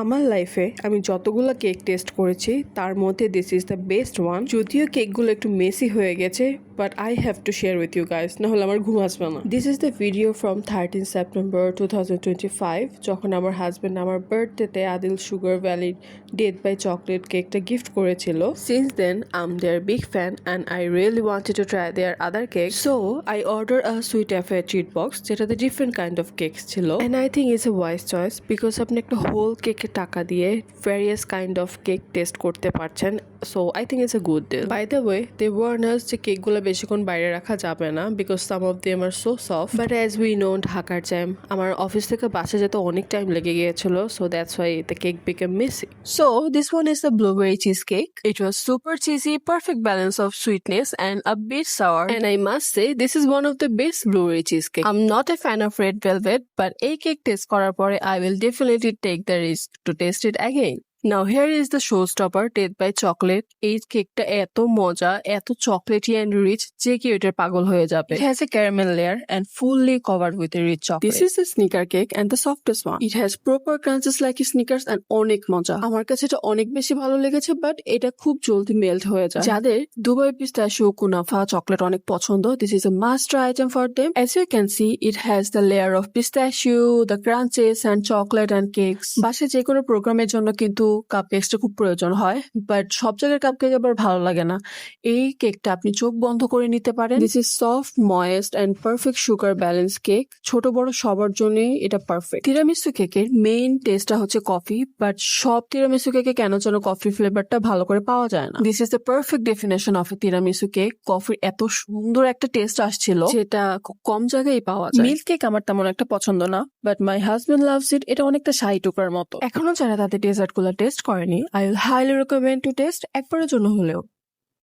আমার লাইফে আমি যতগুলো কেক টেস্ট করেছি তার মধ্যে this is the best one. যদিও কেকগুলো একটু মেসি হয়ে গেছে, but I have to share with you guys, নাহলে আমার ঘুম আসবে না। This is the video from 13 September 2025, যখন আমার হাজব্যান্ড আমার বার্থডেতে আদিল সুগার ভ্যালির ডেথ বাই চকলেট কেকটা গিফট করেছিল। Since then I am their big fan and I really wanted to try their other cake, so I order a sweet affair treat box, যেটাতে different kind of cakes ছিল। And I think it's a wise choice, because আপনি একটা whole কেকের টাকা দিয়ে various kind of cake taste করতে পারছেন। So I think it's a good deal. By the way, they warn us যে কেকগুলো বেশিক্ষণ বাইরে রাখা যাবে না, because some of them are so soft. But as we know, ঢাকার জ্যাম, আমার অফিস থেকে বাসে যেতে অনেক টাইম লেগে গিয়েছিল, so that's why the cake became Messi. So this one is the blueberry cheesecake. It was super cheesy, perfect balance of sweetness and a bit sour. And I must say, this is one of the best blueberry cheesecake. I'm not a fan of red velvet, but a cake taste করার পরে I will definitely take the risk to taste it again. Now here is the showstopper, Death by Chocolate. এই কেকটা এত মজা, এত chocolatey and rich যে কেউ এটার পাগল হয়ে যাবে. It has a caramel layer and fully covered with a rich chocolate. This is the sneaker cake and the softest one. It has proper crunches like Snickers and অনেক মজা। আমার কাছে এটা অনেক বেশি ভালো লেগেছে, বাট এটা খুব জলদি মেল্ট হয়ে যায়। যাদের দুবাই পিস্তাশিও কুনাফা চকলেট অনেক পছন্দ, this is a must try item for them. As you can see, it has the layer of pistachio, the crunches and chocolate and cakes. বাসায় যে কোনো প্রোগ্রামের জন্য কিন্তু কাপকেকসটা খুব প্রয়োজন হয়, বাট সব জায়গায় কাপকেক আবার ভালো লাগে না। এই কেকটা আপনি চোখ বন্ধ করে নিতে পারেন। This is soft, moist and perfect sugar balance cake. ছোট বড় সবার জন্যই এটা পারফেক্ট। তিরামিসু কেকের মেইন টেস্টটা হচ্ছে কফি, বাট সব তিরামিসু কেকে কেন যেন কফি ফ্লেভারটা ভালো করে পাওয়া যায় না। This is the perfect definition of A tiramisu cake. কফির এত সুন্দর একটা টেস্ট আসছিল, যেটা খুব কম জায়গায় পাওয়া যায়। মিল্ক কেক আমার তেমন একটা পছন্দ না, বাট মাই হাজবেন্ড লাভস ইট। এটা অনেকটা শাহী টুকরার মতো। এখনো যারা তাদের ডেজার্ট গুলো টেস্ট করেনি, I will highly recommend to taste একবারের জন্য হলেও।